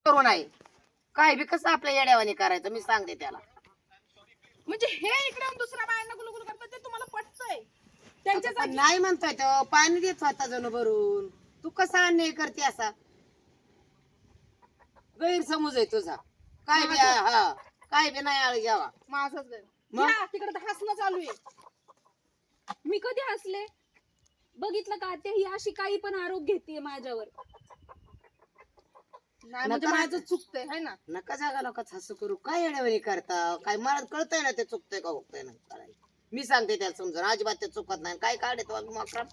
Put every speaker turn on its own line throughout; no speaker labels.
करू नाही काय बी कसं आपल्या येड्यावानी करायचं मी सांगते त्याला.
म्हणजे हे इकडे येऊन दुसऱ्या बायांना गुलगुल करतात ते तुम्हाला पटतंय? त्यांच्या
आता पण
जागी
नाही म्हणतोय तो पाणी देत स्वतः जण भरून तू कसा अन्याय करते असा गैरसमज आहे तुझा. काय बी हा काय बी नाही आळ घ्यावा.
माझंच गैर.
मग?
या तिकडे हसणं चालू आहे.
मी कधी हसले? बघितलं का ते ही अशी काही पण आरोप घेते माझ्यावर.
नाही म्हणजे
नका-
माझं चुकतंय है ना.
नका जागा लोकांच हसू करू काय येड्यावानी करता काय मला कळतंय ना ते चुकतंय का होतंय नाही करायला. मी सांगते त्याला समजून अजिबात ते चुकत नाही काय काढे तो मकरा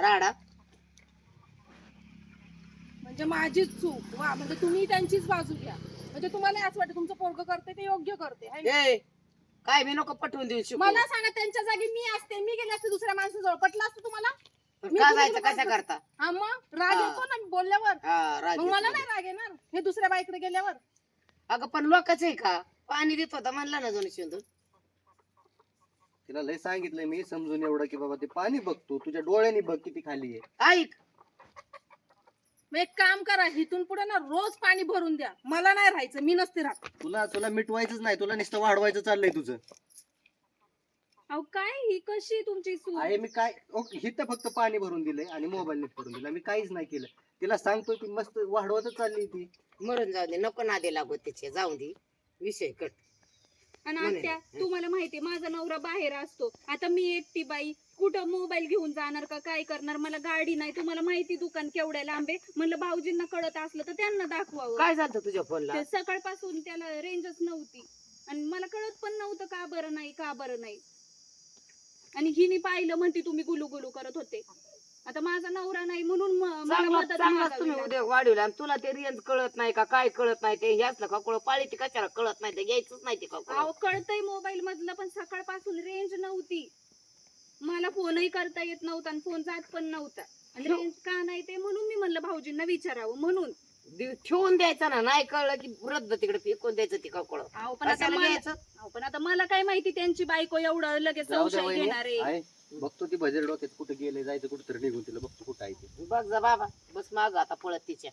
राडा.
म्हणजे माझीच चूक वा म्हणजे तुम्ही त्यांचीच बाजू घ्या. म्हणजे तुम्हाला असं वाटतं तुमचं पोरग करते ते योग्य करते है ना?
ए काय बी नको पटवून देऊ शिकू.
मला सांगा त्यांच्या जागी मी असते मी गेले असते दुसऱ्या माणसाजवळ पटलं असतं तुम्हाला?
पण
मी
का
तुला
जायचं कशा
तुला
करता.
हा मग राग
हा.
येतो ना बोलल्यावर.
हा राज
मग मला नाही राग येणार हे दुसऱ्या बाईकडे गेल्यावर.
अगं पण लोकच आहे का पाणी देत होता म्हणला ना दोन शिंदून.
तिला लय सांगितलंय मी समजून एवढं की बाबा ते पाणी बघतो तुझ्या डोळ्यांनी बघ किती खाली आहे.
ऐक
मग एक काम करा इथून पुढे ना रोज पाणी भरून द्या. मला नाही राहायचं मी नसते राहत.
तुला तुला मिटवायचंच नाही तुला नुसतं वाढवायचं चाललंय तुझं.
अहो काय ही कशी तुमची सून?
आहे मी काय हिथं फक्त पाणी भरून दिलंय आणि मोबाईल नीट करून दिला मी काहीच नाही केलं. तिला सांगतोय ती मस्त वाढवतच चालली ती.
मरून जाऊ दे नको नादे लागू तिचे जाऊ दे विषय कट.
आणि
म्हणे
आत्या
नाही.
तुम्हाला माहितीये माझा नवरा बाहेर असतो. आता मी एकटी बाई कुठं मोबाईल घेऊन जाणार का काय करणार? मला गाडी नाही. तुम्हाला माहिती दुकान केवढ्या लांब आहे. म्हणलं भाऊजींना कळत असलं तर त्यांना दाखवावं.
काय झालं तुझ्या फोनला.
ते सकाळपासून त्याला रेंजच नव्हती आणि मला कळत पण नव्हतं का बरं नाही का बरं नाही. आणि हिने पाहिलं म्हणते तुम्ही गुलू गुलू करत होते. आता माझा नवरा नाही म्हणून मला मदत
चांगलाच
मागावी
तुम्ही
लागली.
उद्या वाढवला आणि तुला ते रेंज कळत नाही का काय कळत नाही ते हे असलं का कोळ पाळी ती कशाला कळत नाही ते घ्यायचंच नाही ते का
अहो कळतंय मोबाईल मधलं पण सकाळपासून रेंज नव्हती. मला फोनही करता येत नव्हता आणि फोन जात पण नव्हता. आणि रेंज का नाही ते म्हणून मी म्हणलं भाऊजींना विचारावं म्हणून.
ठेवून द्यायचा ना नाही कळलं की रद्द तिकडे फेकून द्यायचं ती का कोळ.
अहो पण आता
कशाला
मला
घ्यायचं
अहो, पण आता मला काय माहिती त्यांची बायको एवढं लगेच
जाऊ द्या
संशय
वहिनी.
घेणार आहे.
आहे बघतो ती भजर डोक्यात कुठे गेले जायचं कुठं तरी निघून तिला बघतो कुठं आहे ते.
बघ जा बाबा बस माग आता पळत तिच्या.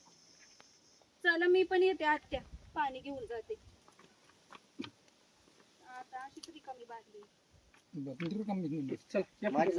चला मी पण येते आत्या पाणी घेऊन जाते. आता अशीच रिकामी बादली.
बरं, कमी
माझी